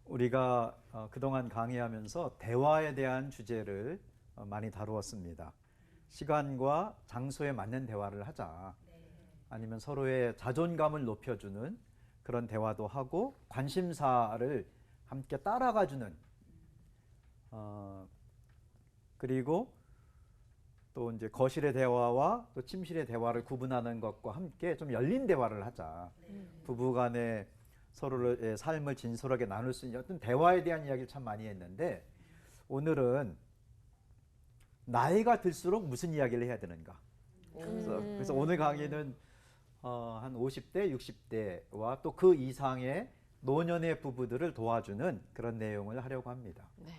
우리가 그동안 강의하면서 대화에 대한 주제를 많이 다루었습니다. 시간과 장소에 맞는 대화를 하자. 아니면 서로의 자존감을 높여주는 그런 대화도 하고 관심사를 함께 따라가주는 그리고 또 이제 거실의 대화와 또 침실의 대화를 구분하는 것과 함께 좀 열린 대화를 하자. 부부간에 서로의 삶을 진솔하게 나눌 수 있는 어떤 대화에 대한 이야기를 참 많이 했는데 오늘은 나이가 들수록 무슨 이야기를 해야 되는가. 그래서 오늘 강의는 한 50대, 60대와 또 그 이상의 노년의 부부들을 도와주는 그런 내용을 하려고 합니다. 네.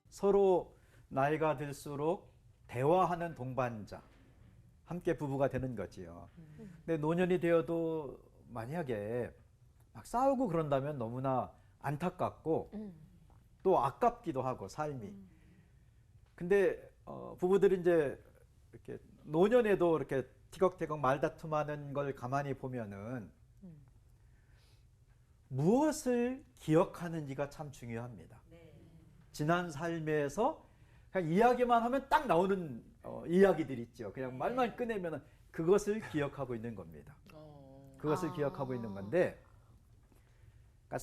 서로 나이가 들수록 대화하는 동반자, 함께 부부가 되는 거지요. 근데 노년이 되어도 만약에 막 싸우고 그런다면 너무나 안타깝고 또 아깝기도 하고 삶이. 근데 부부들이 이제 이렇게 노년에도 이렇게 티격태격 말다툼하는 걸 가만히 보면은 무엇을 기억하는지가 참 중요합니다. 지난 삶에서 그냥 이야기만 하면 딱 나오는 이야기들 있죠. 그냥 말만 꺼내면 그것을 기억하고 있는 겁니다. 그것을 기억하고 있는 건데, 그러니까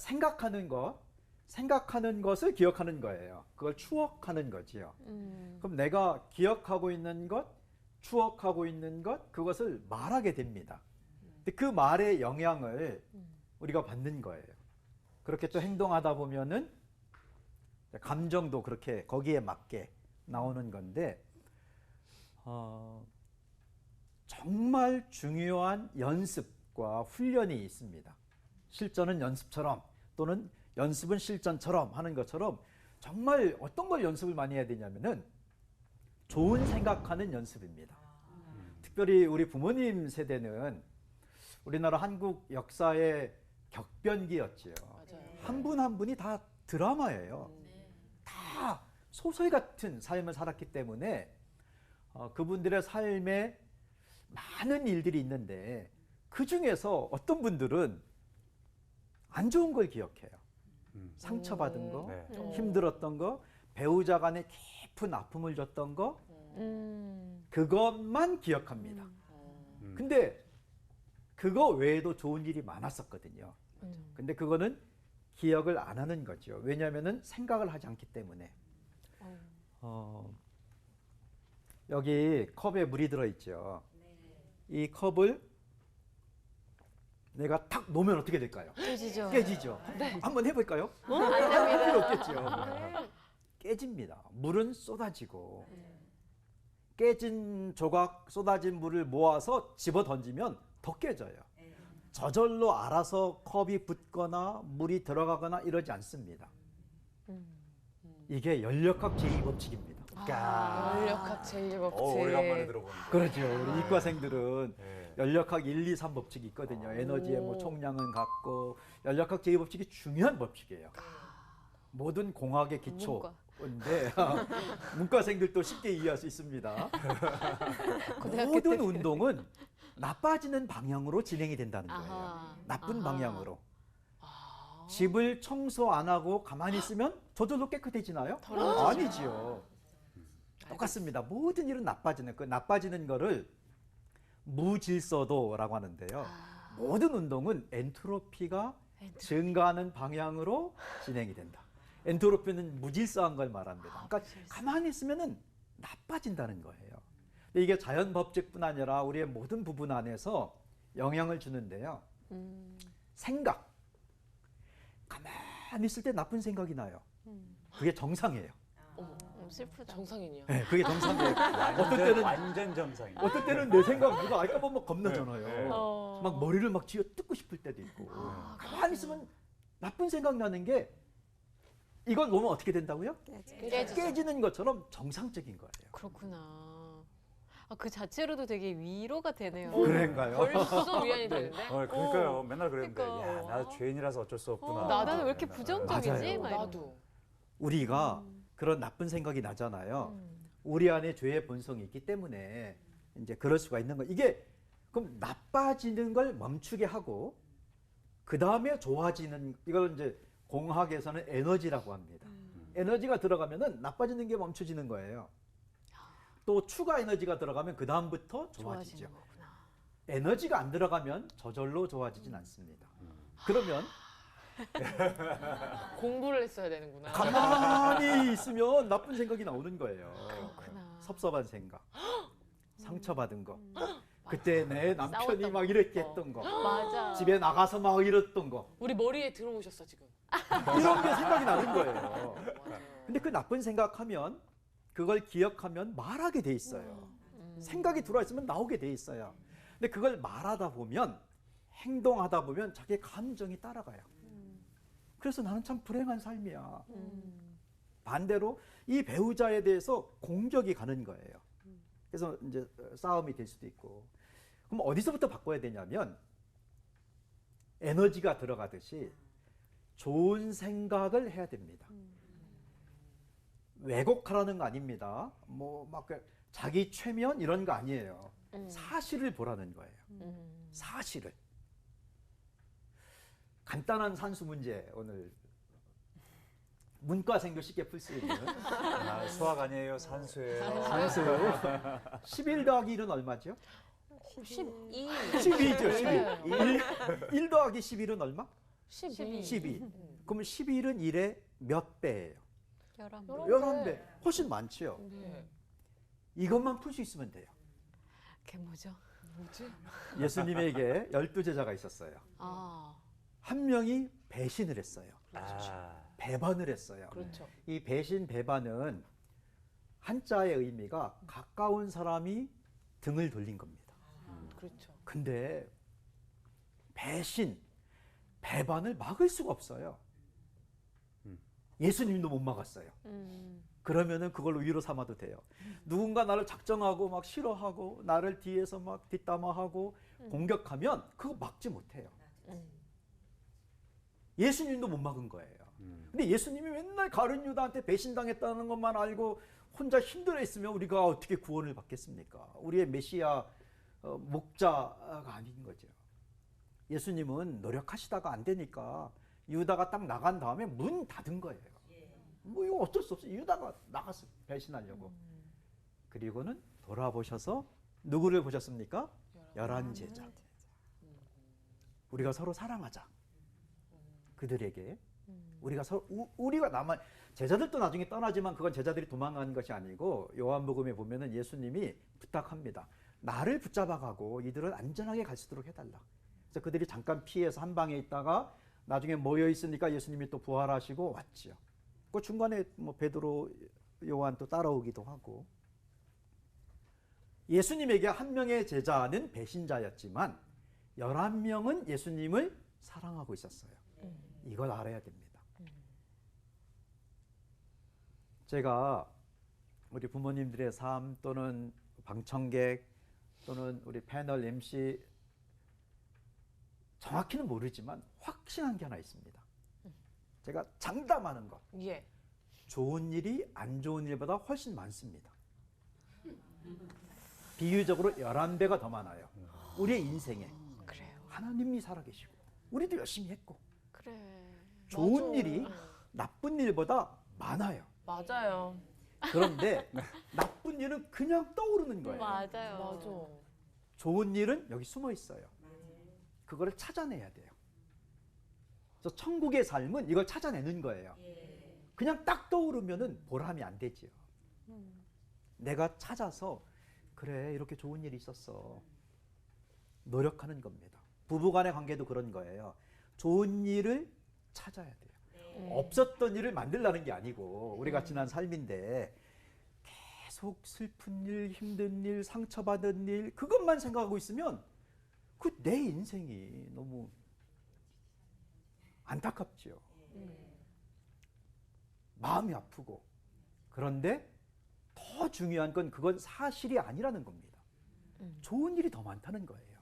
생각하는 것을 기억하는 거예요. 그걸 추억하는 거지요. 그럼 내가 기억하고 있는 것, 추억하고 있는 것, 그것을 말하게 됩니다. 근데 그 말의 영향을 우리가 받는 거예요. 그렇게 또 행동하다 보면은 감정도 그렇게 거기에 맞게 나오는 건데 정말 중요한 연습과 훈련이 있습니다. 실전은 연습처럼 또는 연습은 실전처럼 하는 것처럼 정말 어떤 걸 연습을 많이 해야 되냐면은 좋은 생각하는 연습입니다. 특별히 우리 부모님 세대는 우리나라 한국 역사의 격변기였지요. 한 분 한 분이 다 드라마예요. 다 소설 같은 삶을 살았기 때문에 그분들의 삶에 많은 일들이 있는데 그 중에서 어떤 분들은 안 좋은 걸 기억해요. 상처받은 거, 힘들었던 거, 배우자 간에 깊은 아픔을 줬던 거, 그것만 기억합니다. 근데 그거 외에도 좋은 일이 많았었거든요. 근데 그거는 기억을 안 하는 거죠. 왜냐하면 생각을 하지 않기 때문에. 여기 컵에 물이 들어있죠. 이 컵을 내가 탁 놓으면 어떻게 될까요? 깨지죠. 깨지죠. 네. 한번 해볼까요? 안 필요 없겠죠. 깨집니다. 물은 쏟아지고 깨진 조각 쏟아진 물을 모아서 집어 던지면 더 깨져요. 저절로 알아서 컵이 붙거나 물이 들어가거나 이러지 않습니다. 이게 연력학 제2법칙입니다. 연력학 제1법칙. 오래간만에 들어보는. 그렇죠. 우리 이과생들은 네. 연력학 1, 2, 3법칙이 있거든요. 에너지의 뭐 총량은 같고 연력학 제2법칙이 중요한 법칙이에요. 모든 공학의 기초인데 문과생들도 쉽게 이해할 수 있습니다. 모든 운동은 나빠지는 방향으로 진행이 된다는 거예요. 나쁜 방향으로. 집을 청소 안 하고 가만히 있으면 저절로 깨끗해지나요? 아니지요. 똑같습니다. 모든 일은 나빠지는 그 나빠지는 거를 무질서도라고 하는데요. 모든 운동은 엔트로피가 증가하는 방향으로 진행이 된다. 엔트로피는 무질서한 걸 말합니다. 그러니까 가만히 있으면은 나빠진다는 거예요. 근데 이게 자연 법칙뿐 아니라 우리의 모든 부분 안에서 영향을 주는데요. 생각. 가만히 있을 때 나쁜 생각이 나요. 그게 정상이에요. 슬프다. 정상인이요. 네, 그게 정상이에요. 어떨 때는 완전 정상이. 어떨 때는 내 생각 누가 알까 보면 겁나잖아요. 막 머리를 막 쥐어 뜯고 싶을 때도 있고. 가만히 있으면 나쁜 생각 나는 게 이걸 놓으면 어떻게 된다고요? 깨지는 것처럼 정상적인 거예요. 그렇구나. 그 자체로도 되게 위로가 되네요. 그런가요? 벌써 위안이 되는데? 그러니까요. 맨날 그랬는데, 그러니까. 야, 나 죄인이라서 어쩔 수 없구나. 나는 왜 이렇게 맨날. 부정적이지? 맞아요. 막 이런 나도. 우리가 그런 나쁜 생각이 나잖아요. 우리 안에 죄의 본성이 있기 때문에 이제 그럴 수가 있는 거. 이게 그럼 나빠지는 걸 멈추게 하고 그 다음에 좋아지는 이걸 이제 공학에서는 에너지라고 합니다. 에너지가 들어가면은 나빠지는 게 멈춰지는 거예요. 또 추가 에너지가 들어가면 그 다음부터 좋아지죠. 좋아지는 거구나. 에너지가 안 들어가면 저절로 좋아지진 않습니다. 그러면 공부를 했어야 되는구나. 가만히 있으면 나쁜 생각이 나오는 거예요. 그렇구나. 섭섭한 생각, 상처받은 거. 그때 내 남편이 싸웠던 막 거. 이렇게 했던 거, 맞아. 집에 나가서 막 이랬던 거, 우리 머리에 들어오셨어 지금. 이런 게 생각이 나는 거예요. 맞아요. 근데 그 나쁜 생각하면 그걸 기억하면 말하게 돼 있어요. 생각이 들어와 있으면 나오게 돼 있어요. 근데 그걸 말하다 보면 행동하다 보면 자기 감정이 따라가요. 그래서 나는 참 불행한 삶이야. 반대로 이 배우자에 대해서 공격이 가는 거예요. 그래서 이제 싸움이 될 수도 있고. 그럼 어디서부터 바꿔야 되냐면 에너지가 들어가듯이 좋은 생각을 해야 됩니다. 왜곡하라는 거 아닙니다. 뭐 막 자기 최면 이런 거 아니에요. 사실을 보라는 거예요. 사실을. 간단한 산수 문제 오늘 문과생도 쉽게 풀 수 있는 아, 수학 아니에요, 산수예요. 산수. 11 더하기 1은 얼마죠? 12. 12죠. 12. 1 더하기 11은 얼마? 12. 12. 그러면 11은 1의 몇 배예요? 11배. 11배. 훨씬 많지요. 네. 이것만 풀 수 있으면 돼요. 그게 뭐죠? 뭐지? 예수님에게 12제자가 있었어요. 아. 한 명이 배신을 했어요. 아, 배반을 했어요. 그렇죠. 이 배신 배반은 한자의 의미가 가까운 사람이 등을 돌린 겁니다. 그렇죠. 근데 배신, 배반을 막을 수가 없어요. 예수님도 못 막았어요. 그러면은 그걸 위로 삼아도 돼요. 누군가 나를 작정하고 막 싫어하고 나를 뒤에서 막 뒷담화하고 공격하면 그거 막지 못해요. 예수님도 못 막은 거예요. 근데 예수님이 맨날 가룟 유다한테 배신당했다는 것만 알고 혼자 힘들어 있으면 우리가 어떻게 구원을 받겠습니까? 우리의 메시아 목자가 아닌 거죠. 예수님은 노력하시다가 안 되니까 유다가 딱 나간 다음에 문 닫은 거예요. 뭐 이거 어쩔 수 없어요. 유다가 나갔어 배신하려고. 그리고는 돌아보셔서 누구를 보셨습니까? 11제자. 우리가 서로 사랑하자. 그들에게 우리가 우리가 제자들도 나중에 떠나지만 그건 제자들이 도망가는 것이 아니고 요한복음에 보면은 예수님이 부탁합니다. 나를 붙잡아가고 이들은 안전하게 갈 수 있도록 해달라. 그래서 그들이 잠깐 피해서 한 방에 있다가 나중에 모여 있으니까 예수님이 또 부활하시고 왔지요. 그 중간에 뭐 베드로, 요한 또 따라오기도 하고. 예수님에게 한 명의 제자는 배신자였지만 11명은 예수님을 사랑하고 있었어요. 이걸 알아야 됩니다. 제가 우리 부모님들의 삶 또는 방청객 또는 우리 패널 MC 정확히는 모르지만 확신한 게 하나 있습니다. 제가 장담하는 것. 예. 좋은 일이 안 좋은 일보다 훨씬 많습니다. 비유적으로 11배가 더 많아요. 우리의 인생에. 그래요. 하나님이 살아계시고 우리도 열심히 했고 그래. 좋은 맞아. 일이 나쁜 일보다 많아요. 맞아요. 그런데 나쁜 일은 그냥 떠오르는 거예요. 맞아요. 맞아. 좋은 일은 여기 숨어 있어요. 그거를 찾아내야 돼요. 그래서 천국의 삶은 이걸 찾아내는 거예요. 그냥 딱 떠오르면은 보람이 안 되지요. 내가 찾아서 그래 이렇게 좋은 일이 있었어. 노력하는 겁니다. 부부간의 관계도 그런 거예요. 좋은 일을 찾아야 돼요. 없었던 일을 만들라는 게 아니고 우리가 지난 삶인데 계속 슬픈 일, 힘든 일, 상처받은 일 그것만 생각하고 있으면 그 내 인생이 너무 안타깝죠. 마음이 아프고. 그런데 더 중요한 건 그건 사실이 아니라는 겁니다. 좋은 일이 더 많다는 거예요.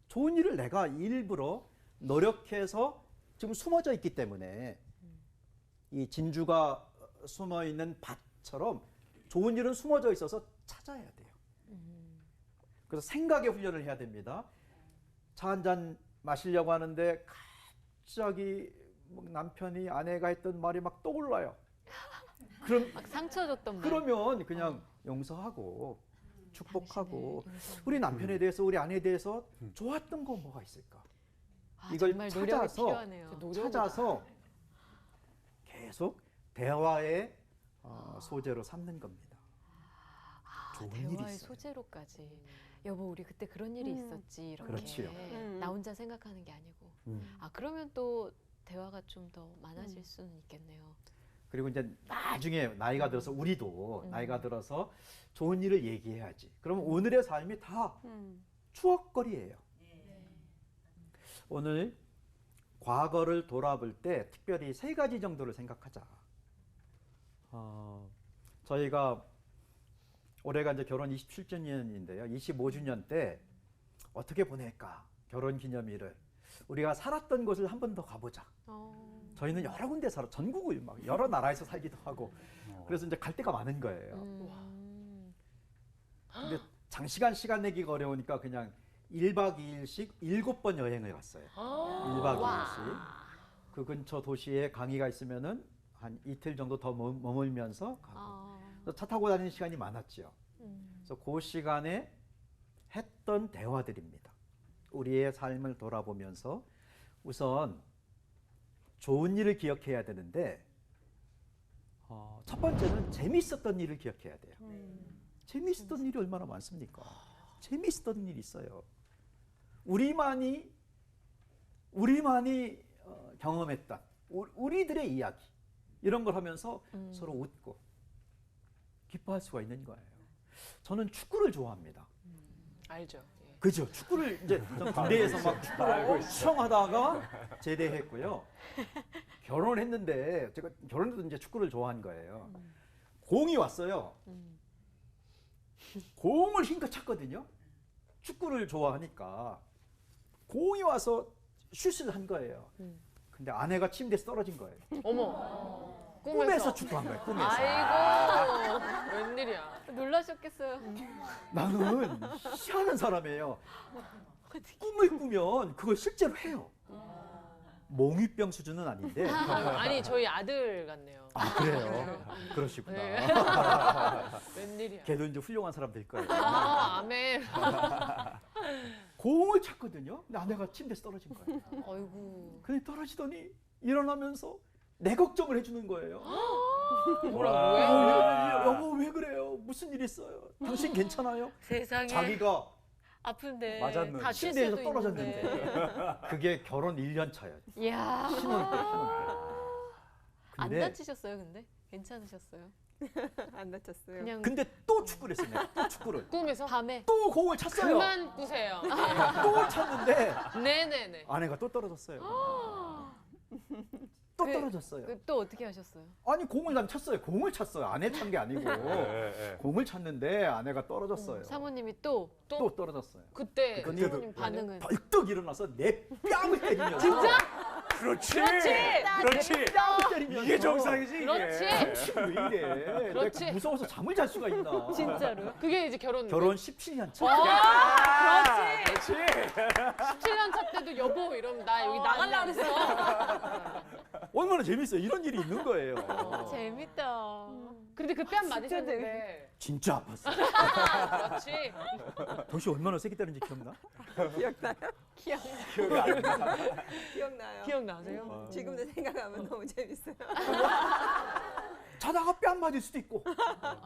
좋은 일을 내가 일부러 노력해서 지금 숨어져 있기 때문에 이 진주가 숨어 있는 밭처럼 좋은 일은 숨어져 있어서 찾아야 돼요. 그래서 생각의 훈련을 해야 됩니다. 차 한 잔 마시려고 하는데 갑자기 뭐 남편이 아내가 했던 말이 막 떠올라요. 그럼 막 상처 줬던 말. 그러면 그냥 용서하고 축복하고 당신을 우리 남편에 대해서 우리 아내에 대해서 좋았던 거 뭐가 있을까? 아, 이걸 정말 노력이 찾아서 필요하네요. 노력이다. 찾아서 계속 대화의 소재로 삼는 겁니다. 좋은 일이 대화의 있어요. 소재로까지. 여보, 우리 그때 그런 일이 있었지. 이렇게. 그렇지요. 나 혼자 생각하는 게 아니고. 음. 아, 그러면 또 대화가 좀 더 많아질 수는 있겠네요. 그리고 이제 나중에 나이가 들어서 우리도 나이가 들어서 좋은 일을 얘기해야지. 그러면 오늘의 삶이 다 추억거리예요. 오늘 과거를 돌아볼 때 특별히 세 가지 정도를 생각하자. 저희가 올해가 이제 결혼 27주년인데요. 25주년 때 어떻게 보낼까? 결혼 기념일을 우리가 살았던 곳을 한 번 더 가보자. 저희는 여러 군데 살아 전국을 막 여러 나라에서 살기도 하고 그래서 이제 갈 데가 많은 거예요. 근데 장시간 시간 내기가 어려우니까 그냥 1박 2일씩 7번 여행을 갔어요. 1박 2일씩. 그 근처 도시에 강의가 있으면은 한 이틀 정도 더 머물면서 가고. 그래서 차 타고 다니는 시간이 많았죠. 그래서 그 시간에 했던 대화들입니다. 우리의 삶을 돌아보면서 우선 좋은 일을 기억해야 되는데 첫 번째는 재미있었던 일을 기억해야 돼요. 재미있었던 일이 얼마나 많습니까? 재미있었던 일이 있어요. 우리만이 경험했던 우리들의 이야기 이런 걸 하면서 서로 웃고 기뻐할 수가 있는 거예요. 저는 축구를 좋아합니다. 알죠. 예. 그죠? 축구를 이제 전 군대에서 막 축구를 엄청 하다가 제대했고요. 결혼을 했는데 제가 결혼해도 이제 축구를 좋아한 거예요. 공이 왔어요. 공을 힘껏 찼거든요. 축구를 좋아하니까 공이 와서 슛을 한 거예요. 근데 아내가 침대에서 떨어진 거예요. 어머. 꿈에서 축구한 거예요. 꿈에서. 아이고. 웬일이야. 놀라셨겠어요. 나는 희한한 사람이에요. 꿈을 꾸면 그걸 실제로 해요. 몽유병 수준은 아닌데. 아니 저희 아들 같네요. 아 그래요? 그러시구나. 네. 웬일이야. 걔도 이제 훌륭한 사람 될 거예요. 아, 아멘. 공을 찼거든요. 근데 아내가 침대에서 떨어진 거예요. 아이고. 근데 떨어지더니 일어나면서 내 걱정을 해주는 거예요. 뭐라고 왜? 여보 왜 그래요? 무슨 일 있어요? 당신 괜찮아요? 세상에. 자기가 아픈데. 맞았는데. 다칠 침대에서 수도 떨어졌는데. 있는데. 그게 결혼 1년 차였죠. 이야. 신혼 때. 안 근데 다치셨어요, 근데? 괜찮으셨어요? 안 다쳤어요. 그냥 근데 또 축구를 했어요. 내가. 또 축구를. 꿈에서? 밤에. 또 공을 찼어요. 그만 꾸세요. 또 찼는데 네네네. 아내가 또 떨어졌어요. 또 그- 떨어졌어요. 또 어떻게 하셨어요? 아니 공을 난 찼어요. 공을 찼어요. 아내 찬 게 아니고 공을 찼는데 아내가 떨어졌어요. 사모님이 또 또 떨어졌어요. 그때 그때도- 사모님 반응은? 벌떡 일어나서 내 뺨을 때리면서 진짜? 그렇지. 그렇지. 그렇지. 뺨을 때리면서 이게 정상이지 이게. 그렇지. 왜 이래? 그렇지. 내가 무서워서 잠을 잘 수가 있나? 진짜로요? 그게 이제 결혼. 결혼 17년 차. 아, 그렇지. 17년 차 때도 여보 이러면 나 여기 나갈라 그랬어. 얼마나 재밌어요. 이런 일이 있는 거예요. 재밌다. 근데 그 뺨 맞으셨는데. 진짜 아팠어요. 그렇지. 도시 얼마나 세게 때렸는지 기억나? 기억나요? 기억이 안 나. 기억나요. 기억나세요? 지금도 생각하면 너무 재밌어요. 자다가 뺨 맞을 수도 있고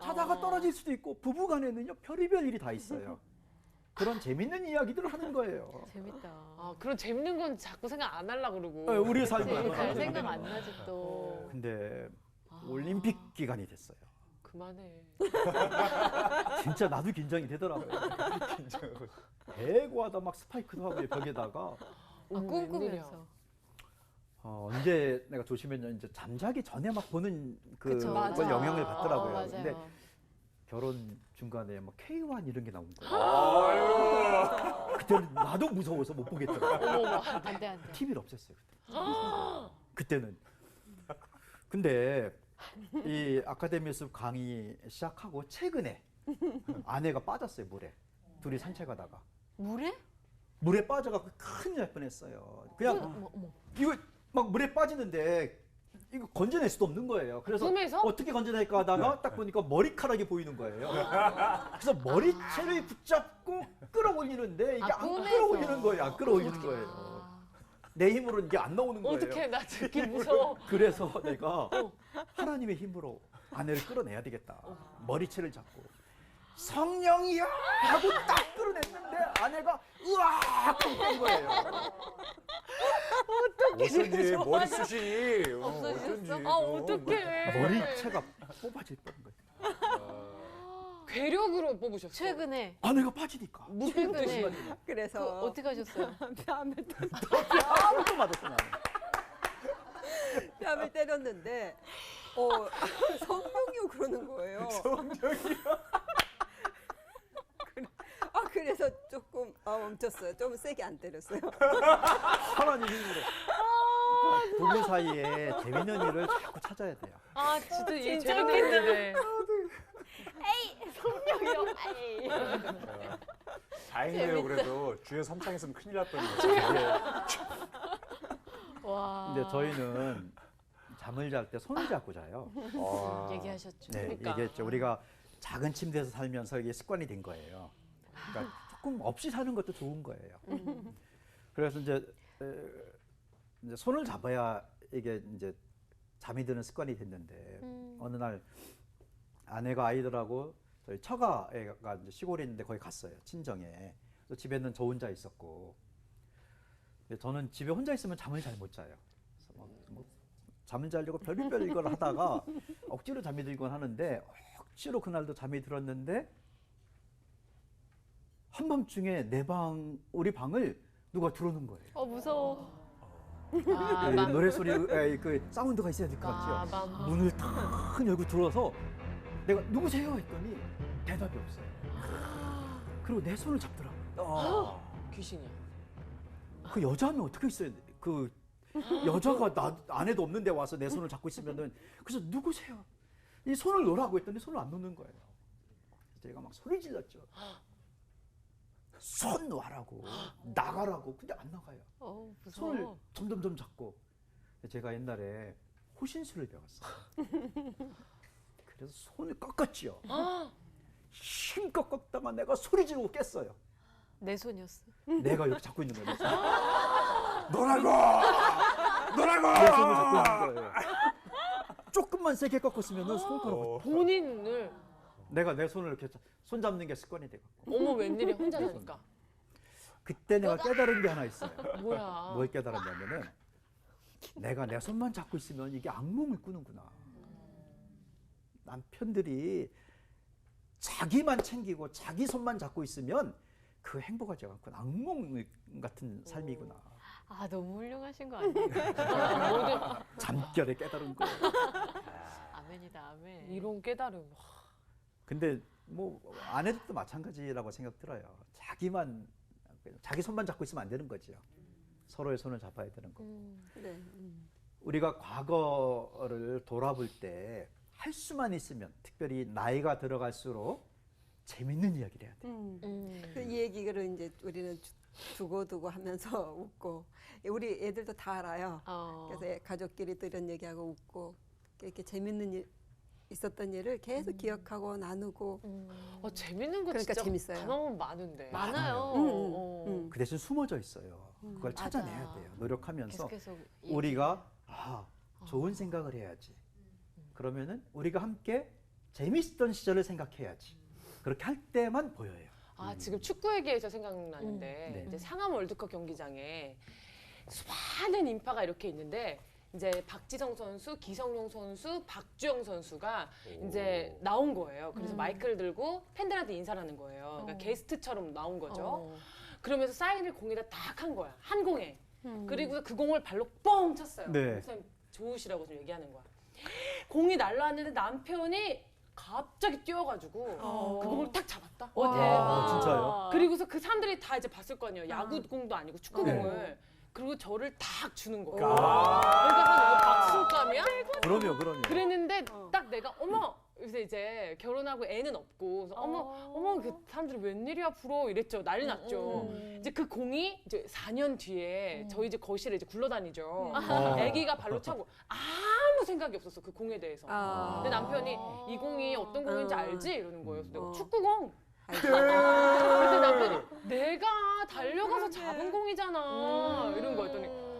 자다가 떨어질 수도 있고 부부간에는요 별의별 일이 다 있어요. 그런 재밌는 이야기들을 하는 거예요. 재밌다. 아, 그런 재밌는 건 자꾸 생각 안 하려고 그러고. 네, 우리 삶은 잘 생각 안 나지 또. 근데 올림픽 기간이 됐어요. 그만해. 진짜 나도 긴장이 되더라고요. 배구하다 막 스파이크도 하고 벽에다가 아, 웬일이야. 꿈꾸면서. 이제 내가 조심했냐 이제 잠자기 전에 막 보는 그쵸, 그걸 맞아. 영향을 받더라고요. 맞아요. 근데 결혼 중간에 뭐 K1 이런 게 나온 거예요. 아유. 그때는 나도 무서워서 못 보겠더라고요. 어머머. 안 돼, 안 돼. TV를 없앴어요 그때. 그때는. 근데 이 아카데미 숲 강의 시작하고 최근에 아내가 빠졌어요 물에. 둘이 산책하다가 물에 빠져갖고 큰일 날 뻔했어요. 그냥 어머. 이거 막 물에 빠지는데 이거 건져낼 수도 없는 거예요. 그래서 꿈에서? 어떻게 건져낼까 하다가 딱 보니까 머리카락이 보이는 거예요. 그래서 머리채를 붙잡고 끌어올리는데 이게 아, 안 꿈에서. 끌어올리는 거예요. 안 끌어올리는 거예요. 내 힘으로는 이게 안 나오는 거예요. 어떡해, 나 듣기 무서워. 그래서 내가 하나님의 힘으로 아내를 끌어내야 되겠다. 머리채를 잡고 성령이야 하고 딱 끌어냈는데 아내가 으악 뺀 거예요. 어쩐지 머리숱이 없어지셨어? 아, 어떡해. 머리채가 뽑아질 뻔한 거예요. 괴력으로 뽑으셨어. 최근에 아내가 빠지니까 최근에 그래서 어떻게 하셨어요? 뺨을 맞았어 나는. 뺨을 때렸는데 성령이요 그러는 거예요. 그래서 조금 멈췄어요. 좀 세게 안 때렸어요. 하나님 힘으로. 그러니까 부부 사이에 재밌는 일을 자꾸 찾아야 돼요. 아, 진짜 얘 재밌겠는데. 다행이네요. 그래도 주에 선창했으면 큰일 날 뻔했네요. 와. 근데 저희는 잠을 잘 때 손을 잡고 자요. 얘기하셨죠. 네, 그러니까. 얘기했죠. 우리가 작은 침대에서 살면서 이게 습관이 된 거예요. 그러니까 조금 없이 사는 것도 좋은 거예요. 그래서 이제 손을 잡아야 이게 이제 잠이 드는 습관이 됐는데 어느 날 아내가 아이들하고 저희 처가가 이제 시골에 있는데 거기 갔어요. 친정에. 그래서 집에는 저 혼자 있었고 근데 저는 집에 혼자 있으면 잠을 잘 못 자요. 그래서 뭐 잠을 자려고 별의별 걸 하다가 억지로 잠이 들곤 하는데 억지로 그날도 잠이 들었는데 한밤중에 우리 방을 누가 들어오는 거예요. 무서워. 노래 소리, 그 사운드가 있어야 될 것 같죠. 문을 탁 열고 들어와서 내가 누구세요 했더니 대답이 없어요. 그리고 내 손을 잡더라고요. 귀신이야. 그 여자는 어떻게 있어요? 그 여자가 나 아내도 없는데 와서 내 손을 잡고 있으면은 그래서 누구세요? 이 손을 놓으라고 했더니 손을 안 놓는 거예요. 그래서 제가 막 소리 질렀죠. 손 놔라고 나가라고. 근데 안 나가요. 무서워. 손을 점점점 잡고. 제가 옛날에 호신술을 배웠어요. 그래서 손을 꺾었지요. 힘껏 꺾다가 내가 소리 지르고 깼어요. 내 손이었어. 내가 이렇게 잡고 있는 거예요. 너라고! 내 손을 잡고 있는 거예요. 조금만 세게 꺾었으면 손가락 본인을 내가 내 손을 이렇게 손 잡는 게 습관이 돼갖고 어머 웬일이야 혼자 사니까. 그때 내가 깨달은 게 하나 있어요. 뭐야. 뭘 깨달았냐면은 내가 내 손만 잡고 있으면 이게 악몽을 꾸는구나. 남편들이 자기만 챙기고 자기 손만 잡고 있으면 그 행복하지 않고 악몽 같은 삶이구나. 너무 훌륭하신 거 아니에요? 잠결에 깨달은 거. 아멘이다, 아멘. 이런 깨달음. 근데 뭐 아내들도 마찬가지라고 생각 들어요. 자기 손만 잡고 있으면 안 되는 거죠. 서로의 손을 잡아야 되는 거. 네. 우리가 과거를 돌아볼 때 할 수만 있으면 특별히 나이가 들어갈수록 재밌는 이야기를 해야 돼. 이 얘기를 이제 우리는 두고두고 하면서 웃고 우리 애들도 다 알아요. 그래서 가족끼리도 이런 얘기하고 웃고 이렇게 재밌는 일 있었던 일을 계속 기억하고 나누고 재밌는 거 그러니까 진짜 재밌어요. 가만보면 많은데. 많아요. 그 대신 숨어져 있어요. 그걸 찾아내야 맞아. 돼요. 노력하면서 계속 우리가 좋은 생각을 해야지. 그러면은 우리가 함께 재밌었던 시절을 생각해야지. 그렇게 할 때만 보여요. 지금 축구 얘기해서 생각나는데 네. 이제 상암 월드컵 경기장에 수많은 인파가 이렇게 있는데 이제 박지성 선수, 기성용 선수, 박주영 선수가 이제 나온 거예요. 그래서 마이크를 들고 팬들한테 인사를 하는 거예요. 그러니까 게스트처럼 나온 거죠. 그러면서 사인을 공에다 딱 한 거야. 한 공에. 그리고 그 공을 발로 뻥 쳤어요. 네. 목사님 좋으시라고 좀 얘기하는 거야. 공이 날라왔는데 남편이 갑자기 뛰어가지고 그 공을 딱 잡았다. 대박. 진짜요? 그리고서 그 사람들이 다 이제 봤을 거 아니에요. 야구공도 아니고 축구공을. 네. 그리고 저를 딱 주는 거예요. 그러니까 이거 박수감이야? 그럼요. 그랬는데 딱 내가 어머 그래서 이제 결혼하고 애는 없고 그래서 어머 그 사람들이 웬일이야 부러워 이랬죠. 난리 났죠. 이제 그 공이 이제 4년 뒤에 저희 이제 거실에 이제 굴러다니죠. 아기가 발로 차고 아무 생각이 없었어 그 공에 대해서. 근데 남편이 이 공이 어떤 공인지 알지 이러는 거예요. 그래서 내가 축구공. 그래서 남편이 내가 달려가서 잡은 공이잖아 이런 거였더니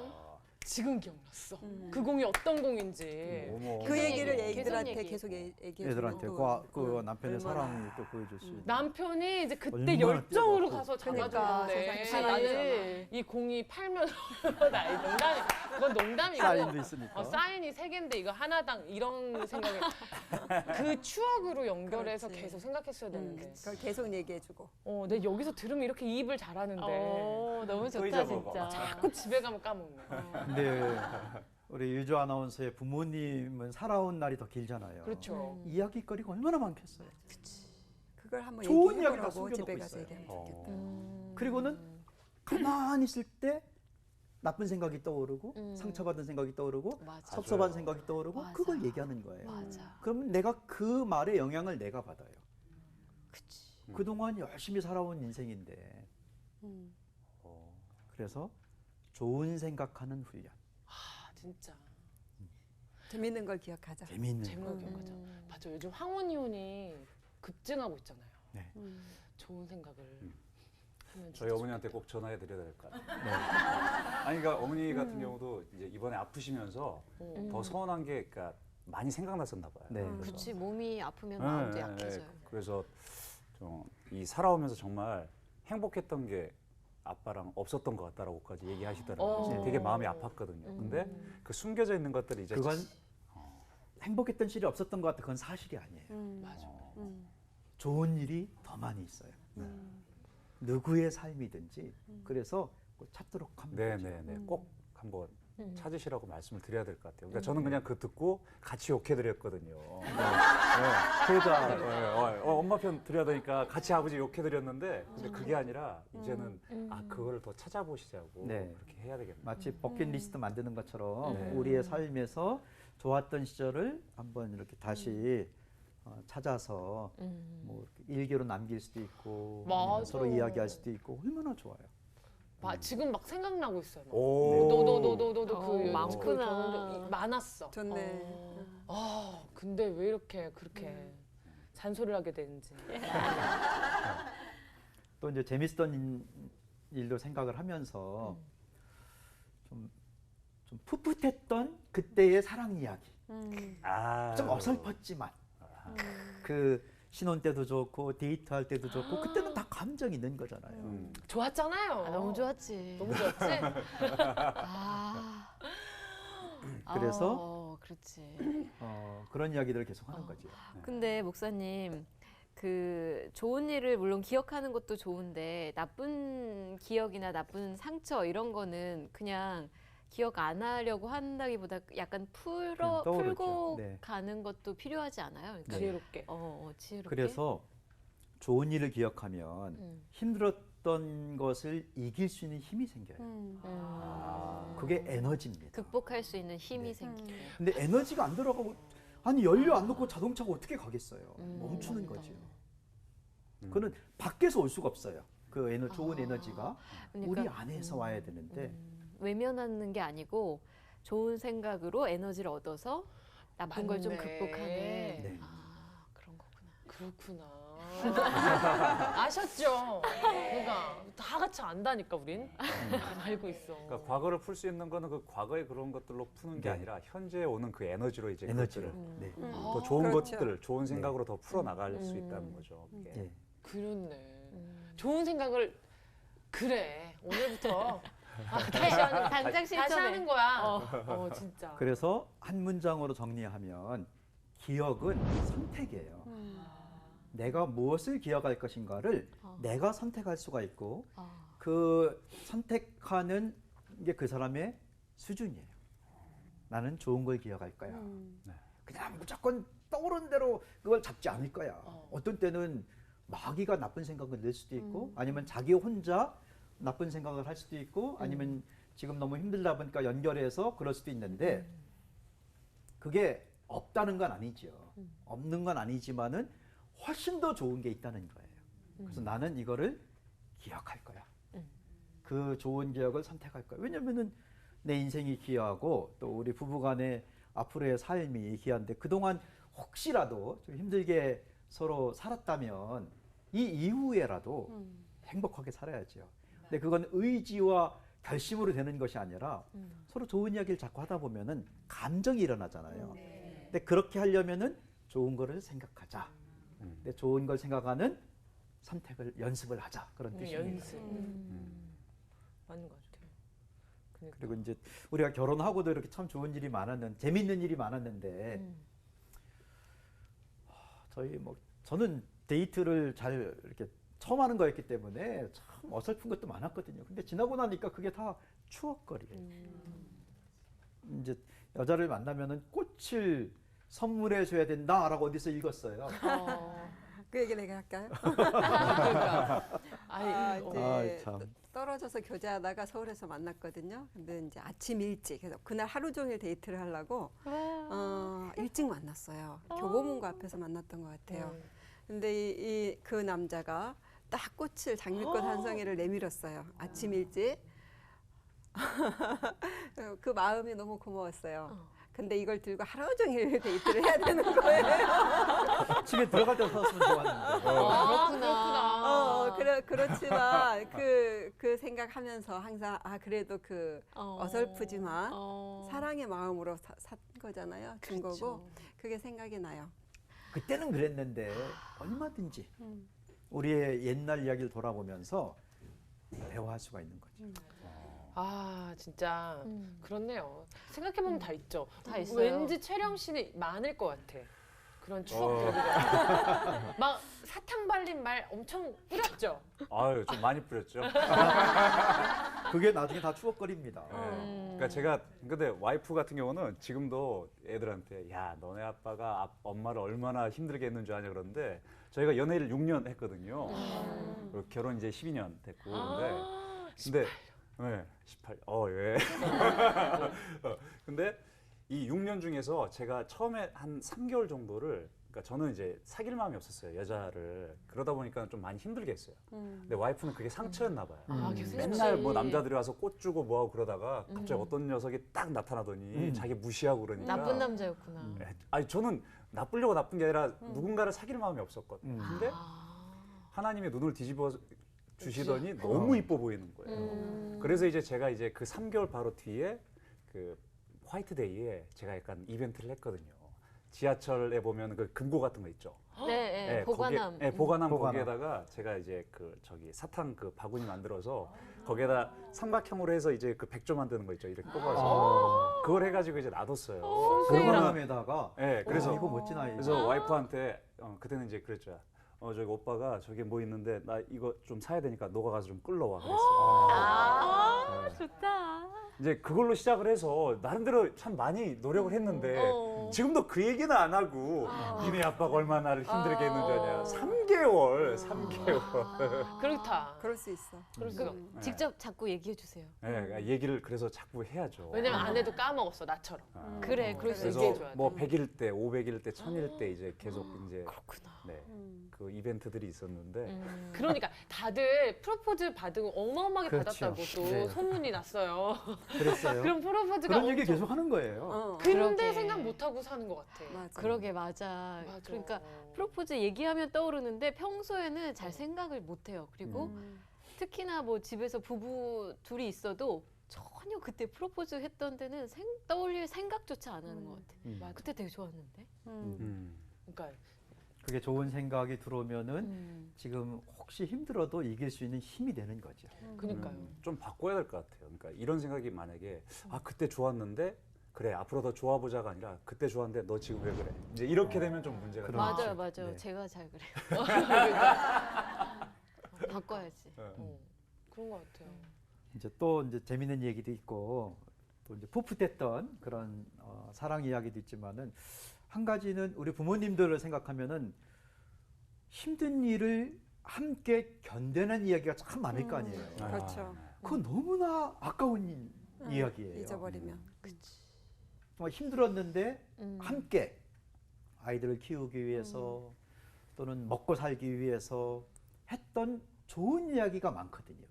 지금 기억났어. 그 공이 어떤 공인지. 어머. 그 얘기를 계속 애들한테 얘기. 계속 얘기해 애들한테 그 남편의 사랑을 또 보여줄 수 있는. 남편이 이제 그때 얼마나 열정으로 뛰어났고. 가서 그러니까, 잡아주는데 세상에. 나는 이 공이 팔면 나 농담이 그건 농담이고 사인도 있으니까. 사인이 3개인데 이거 하나당 이런 생각이 그 추억으로 연결해서 그렇지. 계속 생각했어야 되는데 그걸 계속 얘기해주고. 내가 여기서 들으면 이렇게 입을 잘하는데 너무 또 좋다 잊어먹어. 진짜. 자꾸 집에 가면 까먹네. 근데 우리 유주 아나운서의 부모님은 살아온 날이 더 길잖아요. 그렇죠. 이야기거리가 얼마나 많겠어요. 그걸 한번 좋은 이야기 다 얘기해보라고 숨겨놓고 집에 가서 있어요. 얘기하면 좋겠다. 그리고는 가만히 있을 때 나쁜 생각이 떠오르고 상처받은 생각이 떠오르고 맞아. 섭섭한 생각이 떠오르고 맞아. 그걸 얘기하는 거예요. 맞아. 그러면 내가 그 말의 영향을 내가 받아요. 그치. 그동안 열심히 살아온 인생인데 그래서 좋은 생각하는 훈련, 진짜 재밌는 걸 기억하자. 재미있는 재밌는 기억하죠. 맞아. 요즘 황혼이혼이 급증하고 있잖아요. 네. 좋은 생각을 하면 저희 진짜 어머니한테 꼭 전화해 드려야 될 것 같아요. 네. 아니 그러니까 어머니 같은 경우도 이제 이번에 아프시면서 더 서운한 게 그러니까 많이 생각났었나 봐요. 네. 그래서 그치 몸이 아프면 마음도 네, 약해져요. 그래서 좀 이 살아오면서 정말 행복했던 게 아빠랑 없었던 것 같다라고까지 얘기하시더라고요. 그래서 되게 마음이 아팠거든요. 근데 그 숨겨져 있는 것들이 이제 그건 행복했던 시절이 없었던 것 같아. 그건 사실이 아니에요. 맞아. 좋은 일이 더 많이 있어요. 누구의 삶이든지 그래서 꼭 찾도록 하면 되죠. 네네네 꼭 한번 찾으시라고 말씀을 드려야 될 것 같아요. 그러니까 저는 그냥 그 듣고 같이 욕해드렸거든요. 그러자 엄마 편 드려야 되니까 같이 아버지 욕해드렸는데 근데 그게 아니라 이제는 그거를 더 찾아보시자고 네. 그렇게 해야 되겠네요. 마치 버킷리스트 만드는 것처럼 네. 우리의 삶에서 좋았던 시절을 한번 이렇게 다시 찾아서 뭐 이렇게 일기로 남길 수도 있고 아니면 맞아. 서로 이야기할 수도 있고 얼마나 좋아요. 지금 막 생각나고 있어요. 막. 오. 너도 그 많구나. 경험도 많았어. 좋네. 근데 왜 이렇게 그렇게 잔소리를 하게 되는지. 또 이제 재밌었던 일도 생각을 하면서 좀 풋풋했던 그때의 사랑 이야기. 좀 어설펐지만 그 신혼 때도 좋고 데이트할 때도 좋고 그때는 다 감정이 있는 거잖아요. 좋았잖아요. 너무 좋았지. 너무 좋았지? 그래서 그렇지. 그런 이야기들을 계속 하는 거죠. 근데 목사님 그 좋은 일을 물론 기억하는 것도 좋은데 나쁜 기억이나 나쁜 상처 이런 거는 그냥 기억 안 하려고 한다기보다 약간 그냥 떠오르죠. 풀고 네. 가는 것도 필요하지 않아요? 그러니까 지혜롭게. 지혜롭게. 그래서 좋은 일을 기억하면 힘들었던 것을 이길 수 있는 힘이 생겨요. 그게 에너지입니다. 극복할 수 있는 힘이 네. 생기게. 근데 에너지가 안 들어가고 아니 연료 안 넣고 자동차가 어떻게 가겠어요? 멈추는 거죠. 그거는 밖에서 올 수가 없어요. 그 좋은 에너지가 그러니까, 우리 안에서 와야 되는데 외면하는 게 아니고 좋은 생각으로 에너지를 얻어서 나쁜 걸 좀 맞네. 극복하는. 네. 그런 거구나. 그렇구나. 아셨죠? 그러니까 다 같이 안다니까 우린. 알고 있어. 그러니까 과거를 풀 수 있는 거는 그 과거의 그런 것들로 푸는 게 네. 아니라 현재에 오는 그 에너지로 이제 에너지를. 그것들을 네. 더 좋은 그렇죠. 것들을 좋은 생각으로 더 풀어 나갈 수 있다는 거죠. 그게. 네. 그렇네. 좋은 생각을 그래. 오늘부터 다시 하는 당장 다시 실천해. 하는 거야. 진짜. 그래서 한 문장으로 정리하면 기억은 선택이에요. 내가 무엇을 기억할 것인가를 내가 선택할 수가 있고 그 선택하는 게 그 사람의 수준이에요. 나는 좋은 걸 기억할 거야. 그냥 무조건 떠오른 대로 그걸 잡지 않을 거야. 어떤 때는 마귀가 나쁜 생각을 낼 수도 있고 아니면 자기 혼자 나쁜 생각을 할 수도 있고 아니면 지금 너무 힘들다 보니까 연결해서 그럴 수도 있는데 그게 없다는 건 아니죠. 없는 건 아니지만은 훨씬 더 좋은 게 있다는 거예요. 그래서 나는 이거를 기억할 거야. 그 좋은 기억을 선택할 거야. 왜냐면은 내 인생이 귀하고 또 우리 부부간의 앞으로의 삶이 귀한데 그동안 혹시라도 좀 힘들게 서로 살았다면 이 이후에라도 행복하게 살아야죠. 근데 그건 의지와 결심으로 되는 것이 아니라 서로 좋은 이야기를 자꾸 하다 보면은 감정이 일어나잖아요. 근데 그렇게 하려면은 좋은 거를 생각하자. 근데 좋은 걸 생각하는 선택을 연습을 하자. 그런 뜻입니다. 연습. 맞는 것 같아요. 그러니까. 그리고 이제 우리가 결혼하고도 이렇게 참 좋은 일이 많았는데 재밌는 일이 많았는데 저는 데이트를 잘 이렇게 처음 하는 거였기 때문에 참 어설픈 것도 많았거든요. 근데 지나고 나니까 그게 다 추억거리예요. 이제 여자를 만나면은 꽃을 선물해 줘야 된다라고 어디서 읽었어요. 그 얘기 내가 할까요? 그러니까. 이제 아이, 참. 떨어져서 교제하다가 서울에서 만났거든요. 근데 이제 아침 일찍 그래서 그날 하루 종일 데이트를 하려고 일찍 만났어요. 교보문고 앞에서 만났던 것 같아요. 근데 그 남자가 딱 꽃을 장미꽃 한 송이를 내밀었어요. 아침 일찍. 그 마음이 너무 고마웠어요. 근데 이걸 들고 하루 종일 데이트를 해야 되는 거예요. 집에 들어갈 때 사왔으면 좋았는데. 그렇구나. 그렇지만 그 생각하면서 항상 그래도 그 어설프지만 사랑의 마음으로 산 거잖아요. 준 거고 그게 생각이 나요. 그때는 그랬는데 얼마든지 우리의 옛날 이야기를 돌아보면서 대화할 수가 있는 거죠. 진짜 그렇네요. 생각해보면 다 있죠. 다 있어요. 왠지 채령 씨는 많을 것 같아. 그런 추억들이. 막 사탕 발린 말 엄청 뿌렸죠. 아유, 좀 많이 뿌렸죠. 그게 나중에 다 추억거리입니다. 그러니까 제가 근데 와이프 같은 경우는 지금도 애들한테 야 너네 아빠가 엄마를 얼마나 힘들게 했는 줄 아냐 그러는데 저희가 연애를 6년 했거든요. 그리고 결혼 이제 12년 됐고 근데 네, 18. 예. 근데 이 6년 중에서 제가 처음에 한 3개월 정도를 그러니까 저는 이제 사귈 마음이 없었어요 여자를. 그러다 보니까 좀 많이 힘들게 했어요. 근데 와이프는 그게 상처였나 봐요. 계속 맨날 뭐 남자들이 와서 꽃 주고 뭐하고 그러다가 갑자기 어떤 녀석이 딱 나타나더니 자기 무시하고 그러니까 나쁜 남자였구나. 아니 저는 나쁘려고 나쁜 게 아니라 누군가를 사귈 마음이 없었거든요. 근데 하나님의 눈을 뒤집어 주시더니 너무 이뻐 보이는 거예요. 그래서 이제 제가 이제 그 3개월 바로 뒤에 그 화이트데이에 제가 약간 이벤트를 했거든요. 지하철에 보면 그 금고 같은 거 있죠. 네, 보관함. 보관함 보관함. 거기에다가 제가 이제 그 저기 사탕 그 바구니 만들어서 거기에다 삼각형으로 해서 이제 그 백조 만드는 거 있죠. 이렇게 뽑아서 그걸 해가지고 이제 놔뒀어요. 보관함에다가 네, 그래서 이거 멋진 아이. 그래서 와이프한테 그때는 이제 그랬죠. 저기 오빠가 저기 뭐 있는데 나 이거 좀 사야 되니까 너가 가서 좀 끌러와 그랬어요. 좋다. 이제 그걸로 시작을 해서 나름대로 참 많이 노력을 했는데 지금도 그 얘기는 안 하고 니네 아빠가 얼마나 나를 힘들게 했는지 아냐. 3개월. 그렇다. 그럴 수 있어. 그래서 직접 자꾸 얘기해 주세요. 네, 얘기를 그래서 자꾸 해야죠. 왜냐면 아내도 까먹었어 나처럼. 그래, 그럴 수 그래서 있어. 얘기해줘야 돼. 뭐 100일 때, 500일 때, 1000일 때 이제 계속 이제 그렇구나. 네, 그 이벤트들이 있었는데 그러니까 다들 프로포즈 받은 거 어마어마하게 그렇죠. 받았다고 또 네. 소문이 났어요. 그랬어요. 그럼 프로포즈가 그런 얘기 엄청- 계속 하는 거예요. 근데 그러게. 생각 못 하고 사는 것 같아. 맞아. 그러게 맞아. 맞아. 그러니까 프로포즈 얘기하면 떠오르는데 평소에는 잘 생각을 못 해요. 그리고 특히나 뭐 집에서 부부 둘이 있어도 전혀 그때 프로포즈 했던 데는 떠올릴 생각조차 안 하는 것 같아. 맞아. 그때 되게 좋았는데. 그러니까 그게 좋은 생각이 들어오면은 지금 혹시 힘들어도 이길 수 있는 힘이 되는 거죠. 그러니까요. 좀 바꿔야 될 것 같아요. 그러니까 이런 생각이 만약에 그때 좋았는데 그래 앞으로 더 좋아보자가 아니라 그때 좋았는데 너 지금 왜 그래? 이제 이렇게 되면 좀 문제가 그렇죠. 맞아요, 맞아요. 네. 제가 잘 그래요. 바꿔야지. 그런 것 같아요. 이제 또 이제 재밌는 얘기도 있고 또 이제 풋풋했던 그런 사랑 이야기도 있지만은 한 가지는 우리 부모님들을 생각하면은 힘든 일을 함께 견뎌낸 이야기가 참 많을 거 아니에요. 그렇죠. 그건 너무나 아까운 이야기예요. 잊어버리면. 정말 힘들었는데 함께 아이들을 키우기 위해서 또는 먹고 살기 위해서 했던 좋은 이야기가 많거든요.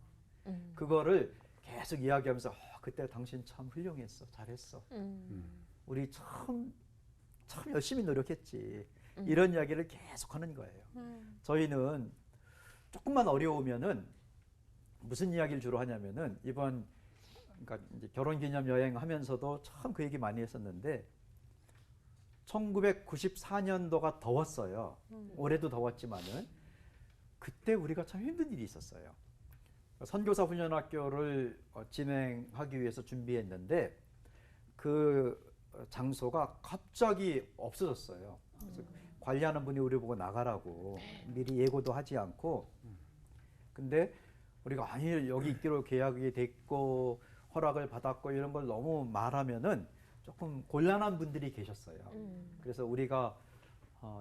그거를 계속 이야기하면서 그때 당신 참 훌륭했어, 잘했어. 우리 참 열심히 노력했지. 이런 이야기를 계속 하는 거예요. 저희는 조금만 어려우면은 무슨 이야기를 주로 하냐면은 이번 그러니까 이제 결혼기념 여행 하면서도 참 그 얘기 많이 했었는데 1994년도가 더웠어요. 올해도 더웠지만은 그때 우리가 참 힘든 일이 있었어요. 선교사 훈련학교를 진행하기 위해서 준비했는데 그 장소가 갑자기 없어졌어요. 그래서 관리하는 분이 우리 보고 나가라고 미리 예고도 하지 않고 근데 우리가 아니 여기 있기로 계약이 됐고 허락을 받았고 이런 걸 너무 말하면은 조금 곤란한 분들이 계셨어요. 그래서 우리가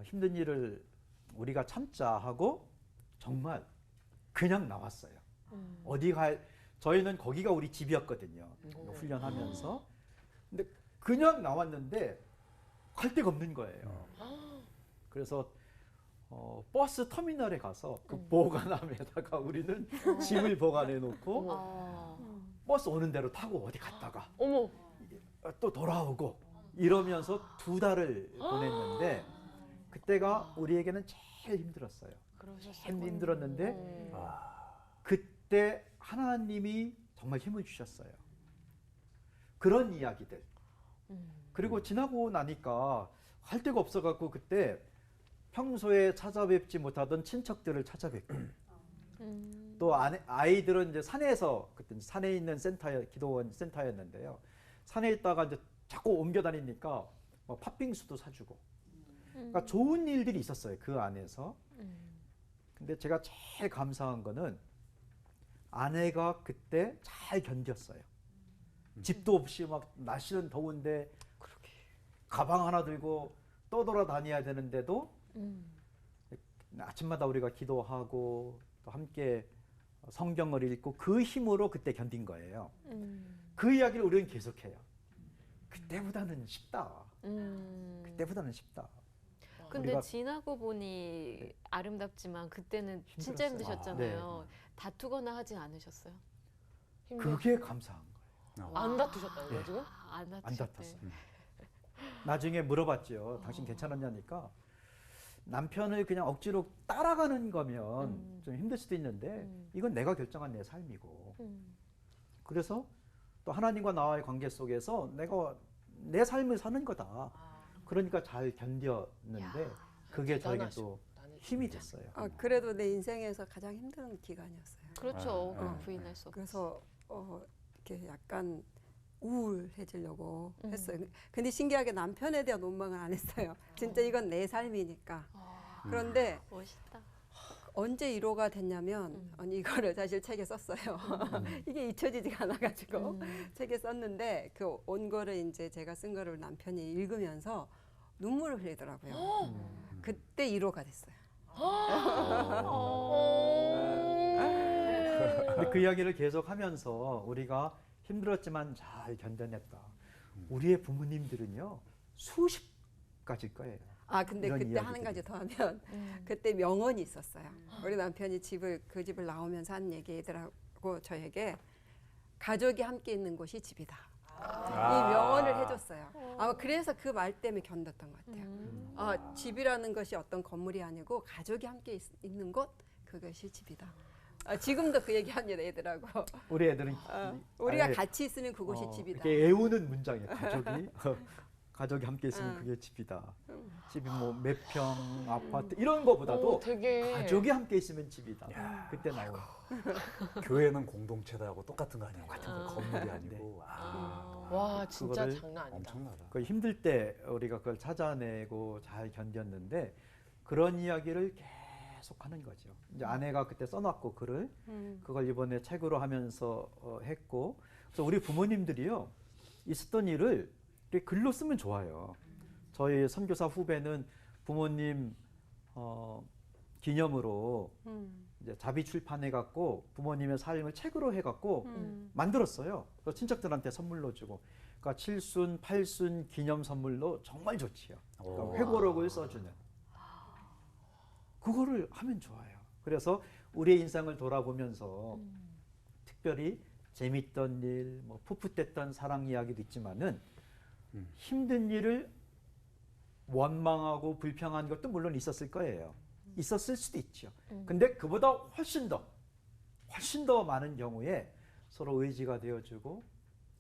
힘든 일을 우리가 참자 하고 정말 그냥 나왔어요. 어디 저희는 거기가 우리 집이었거든요. 훈련하면서. 근데 그냥 나왔는데 갈 데가 없는 거예요. 그래서 버스 터미널에 가서 그 보관함에다가 우리는 짐을 보관해 놓고 버스 오는 대로 타고 어디 갔다가 어머. 또 돌아오고 이러면서 2달을 보냈는데 그때가 우리에게는 제일 힘들었어요. 제일 힘들었는데 그때 하나님이 정말 힘을 주셨어요. 그런 이야기들. 그리고 지나고 나니까 할 데가 없어갖고 그때 평소에 찾아뵙지 못하던 친척들을 찾아뵙고 또 아이들은 이제 산에서 그때 산에 있는 기도원 센터였는데요. 산에 있다가 이제 자꾸 옮겨 다니니까 팥빙수도 사주고 그러니까 좋은 일들이 있었어요. 그 안에서. 근데 제가 제일 감사한 거는 아내가 그때 잘 견뎠어요. 집도 없이 막 날씨는 더운데 가방 하나 들고 떠돌아다녀야 되는데도 아침마다 우리가 기도하고 또 함께 성경을 읽고 그 힘으로 그때 견딘 거예요. 그 이야기를 우리는 계속해요. 그때보다는 쉽다. 그때보다는 쉽다. 근데 우리가- 지나고 보니 아름답지만 그때는 진짜 힘들었어요. 힘드셨잖아요. 다투거나 하진 않으셨어요? 그게 감사한 거예요. 안 다투셨다는 거예요, 지금? 안 안 다투셨대. 다퉜어요. 나중에 물어봤죠. 당신 괜찮았냐니까 남편을 그냥 억지로 따라가는 거면 좀 힘들 수도 있는데 이건 내가 결정한 내 삶이고 그래서 또 하나님과 나와의 관계 속에서 내가 내 삶을 사는 거다. 그러니까 잘 견뎠는데 그게 저에게 또 힘이 됐어요. 그래도 내 인생에서 가장 힘든 기간이었어요. 그렇죠. 부인할 수 없죠. 그래서 이렇게 약간 우울해지려고 했어요. 근데 신기하게 남편에 대한 원망은 안 했어요. 진짜 이건 내 삶이니까. 그런데 멋있다. 언제 1호가 됐냐면 이거를 사실 책에 썼어요. 이게 잊혀지지가 않아가지고 책에 썼는데 그 원고를 이제 제가 쓴 거를 남편이 읽으면서 눈물을 흘리더라고요. 그때 1호가 됐어요. 근데 그 이야기를 계속하면서 우리가 힘들었지만 잘 견뎌냈다. 우리의 부모님들은요 수십 가지일 거예요. 근데 이런 그때 한 이야기들이. 가지 더 하면 그때 명언이 있었어요. 우리 남편이 그 집을 나오면서 한 얘기더라고 저에게 가족이 함께 있는 곳이 집이다. 이 명언을 해줬어요. 아마 그래서 그 말 때문에 견뎠던 것 같아요. 집이라는 것이 어떤 건물이 아니고 가족이 함께 있는 곳 그것이 집이다. 지금도 그 얘기합니다, 애들하고. 우리 애들은 우리가 아예, 같이 있으면 그곳이 집이다. 이렇게 애우는 문장이에요. 가족이 함께 있으면 그게 집이다. 집이 뭐 몇 평 아파트 이런 거보다도 되게 가족이 함께 있으면 집이다. 그때 나온. 교회는 공동체다하고 똑같은 거 아니에요? 건물이 아니고. 와 진짜 그거를 장난 아니다. 엄청나다. 그 힘들 때 우리가 그걸 찾아내고 잘 견뎠는데 그런 이야기를 계속 하는 거죠. 이제 아내가 그때 써놨고 글을 그걸 이번에 책으로 하면서 했고 그래서 우리 부모님들이요 있었던 일을 이렇게 글로 쓰면 좋아요. 저희 선교사 후배는 부모님 기념으로 이제 자비 출판해 갖고 부모님의 삶을 책으로 해 갖고 만들었어요. 그래서 친척들한테 선물로 주고 그러니까 7순, 8순 기념 선물로 정말 좋지요. 그러니까 오. 회고록을 써주는. 그거를 하면 좋아요. 그래서 우리의 인생을 돌아보면서 특별히 재밌던 일, 뭐 풋풋했던 사랑 이야기도 있지만은 힘든 일을 원망하고 불평한 것도 물론 있었을 거예요. 있었을 수도 있죠. 근데 그보다 훨씬 더 많은 경우에 서로 의지가 되어주고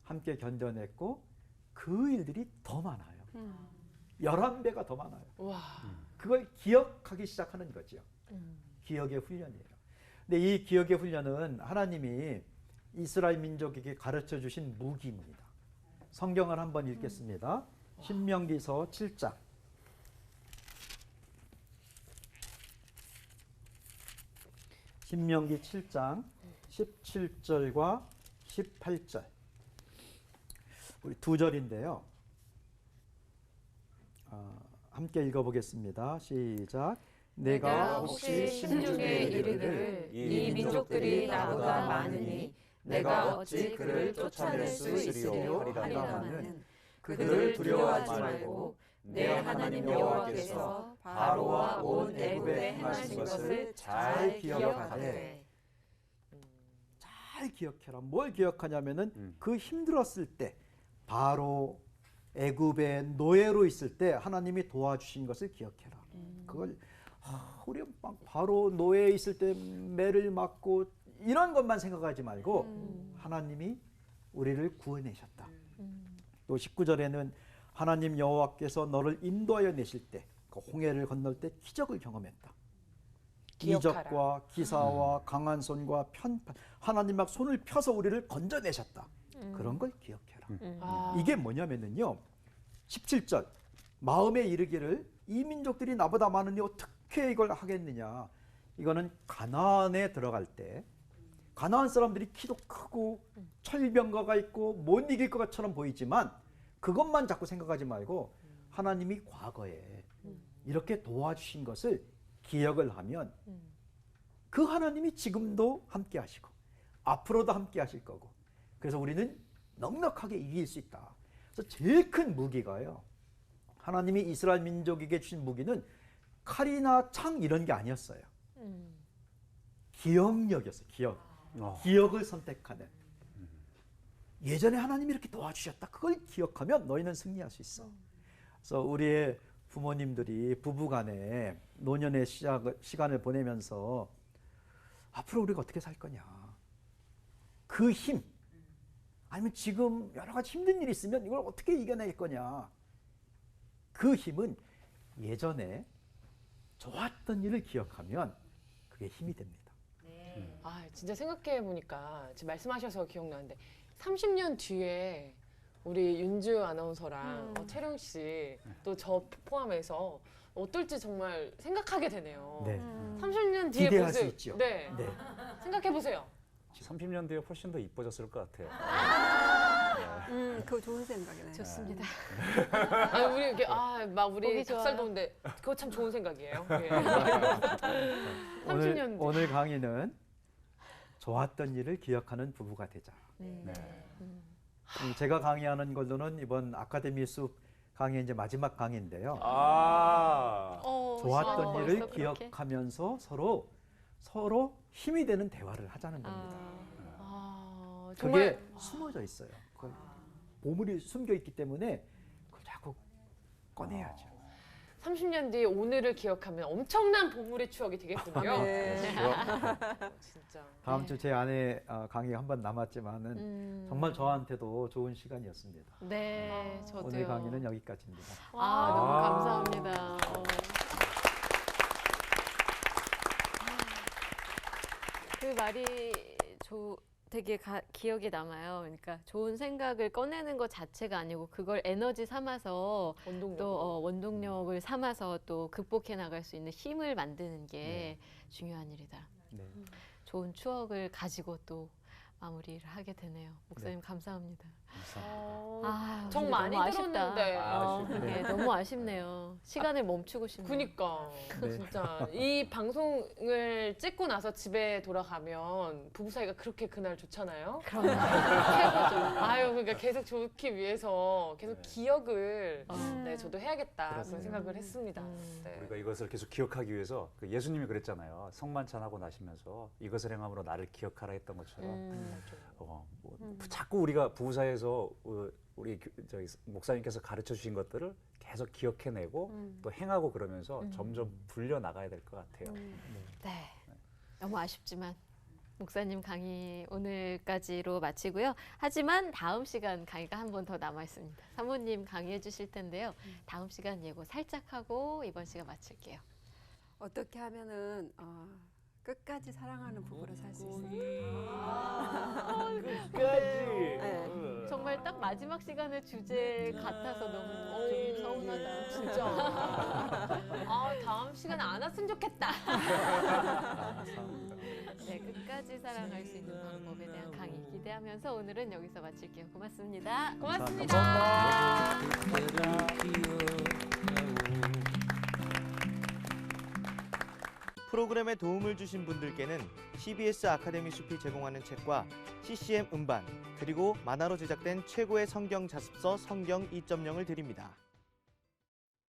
함께 견뎌냈고 그 일들이 더 많아요. 11배가 더 많아요. 와. 그걸 기억하기 시작하는 거죠. 기억의 훈련이에요. 근데 이 기억의 훈련은 하나님이 이스라엘 민족에게 가르쳐 주신 무기입니다. 성경을 한번 읽겠습니다. 신명기서 7장. 신명기 7장 17절과 18절. 우리 두 절인데요. 함께 읽어보겠습니다. 시작. 내가 혹시 심중에 이르기를 이 민족들이 나보다 많으니 내가 어찌 그를 쫓아낼 수 있으리요 하리라마는 그들을 두려워하지 말고 내 하나님 여호와께서 바로와 온 애굽에 행하신 것을 잘 기억하되. 잘 기억해라. 뭘 기억하냐면은 그 힘들었을 때 바로 애굽의 노예로 있을 때 하나님이 도와주신 것을 기억해라. 그걸 우리 막 바로 노예에 있을 때 매를 맞고 이런 것만 생각하지 말고 하나님이 우리를 구원내셨다. 또 19절에는 하나님 여호와께서 너를 인도하여 내실 때 그 홍해를 건널 때 기적을 경험했다. 기억하라. 기적과 기사와 강한 손과 편판 하나님 막 손을 펴서 우리를 건져내셨다. 그런 걸 기억해라. 아. 이게 뭐냐면은요. 17절 마음에 이르기를 이 민족들이 나보다 많으니 어떻게 이걸 하겠느냐. 이거는 가나안에 들어갈 때 가나안 사람들이 키도 크고 철병거가 있고 못 이길 것처럼 보이지만 그것만 자꾸 생각하지 말고 하나님이 과거에 이렇게 도와주신 것을 기억을 하면 그 하나님이 지금도 함께 하시고 앞으로도 함께 하실 거고 그래서 우리는 넉넉하게 이길 수 있다. 그래서 제일 큰 무기가요. 하나님이 이스라엘 민족에게 주신 무기는 칼이나 창 이런 게 아니었어요. 기억력이었어요. 기억을 선택하는. 예전에 하나님이 이렇게 도와주셨다. 그걸 기억하면 너희는 승리할 수 있어. 그래서 우리의 부모님들이 부부간에 노년의 시간을 보내면서 앞으로 우리가 어떻게 살 거냐. 그 힘. 아니면 지금 여러 가지 힘든 일이 있으면 이걸 어떻게 이겨낼 거냐. 그 힘은 예전에 좋았던 일을 기억하면 그게 힘이 됩니다. 아, 진짜 생각해 보니까 지금 말씀하셔서 기억나는데 30년 뒤에 우리 윤주 아나운서랑 채령 씨 또 저 포함해서 어떨지 정말 생각하게 되네요. 네. 30년 뒤에 기대할 모습. 수 있죠. 네. 네. 생각해 보세요. 30년 뒤에 훨씬 더 이뻐졌을 것 같아요. 그거 좋은 생각이네요. 좋습니다. 아, 우리 이렇게 막 우리 보기 닭살 좋아요. 돋는데 그거 참 좋은 생각이에요. 예. 30년 뒤. 오늘 강의는 좋았던 일을 기억하는 부부가 되자. 네. 제가 강의하는 걸로는 이번 아카데미 숲 강의 이제 마지막 강의인데요. 아. 좋았던 벌써 일을 그렇게? 기억하면서 서로 힘이 되는 대화를 하자는 겁니다. 아, 그게 정말 숨어져 있어요. 그 보물이 숨겨 있기 때문에 그걸 자꾸 꺼내야죠. 30년 뒤에 오늘을 기억하면 엄청난 보물의 추억이 되겠군요. 네. 진짜. 다음 주 제 아내 강의가 한 번 남았지만은 정말 저한테도 좋은 시간이었습니다. 네, 저도요. 오늘 강의는 여기까지입니다. 너무 감사합니다. 그 말이 되게 기억에 남아요. 그러니까 좋은 생각을 꺼내는 것 자체가 아니고 그걸 에너지 삼아서 또 원동력을 삼아서 또 극복해 나갈 수 있는 힘을 만드는 게 중요한 일이다. 네. 좋은 추억을 가지고 또 마무리를 하게 되네요. 목사님 감사합니다. 정 근데 많이 너무 아쉽다. 들었는데. 네, 너무 아쉽네요. 시간을 멈추고 싶네요. 그니까 네. 진짜 이 방송을 찍고 나서 집에 돌아가면 부부 사이가 그렇게 그날 좋잖아요. 그럼요. 최고죠. 아유 그러니까 계속 좋기 위해서 계속 기억을 네 저도 해야겠다 그런 그렇습니다. 생각을 했습니다. 네. 우리가 이것을 계속 기억하기 위해서 그 예수님이 그랬잖아요. 성만찬 하고 나시면서 이것을 행함으로 나를 기억하라 했던 것처럼 자꾸 우리가 부부 사이에서 우리 저기 목사님께서 가르쳐 주신 것들을 계속 기억해내고 또 행하고 그러면서 점점 불려 나가야 될 것 같아요. 네. 너무 아쉽지만 목사님 강의 오늘까지로 마치고요. 하지만 다음 시간 강의가 한 번 더 남아 있습니다. 사모님 강의해 주실 텐데요. 다음 시간 예고 살짝 하고 이번 시간 마칠게요. 어떻게 하면은 끝까지 사랑하는 부부로 살 수 있을까? 네. 정말 딱 마지막 시간의 주제 같아서 너무 좀 서운하다. 진짜. 아 다음 시간에 안 왔으면 좋겠다. 네, 끝까지 사랑할 수 있는 방법에 대한 강의 기대하면서 오늘은 여기서 마칠게요. 고맙습니다. 고맙습니다. 프로그램에 도움을 주신 분들께는 CBS 아카데미 숲이 제공하는 책과 CCM 음반 그리고 만화로 제작된 최고의 성경 자습서 성경 2.0을 드립니다.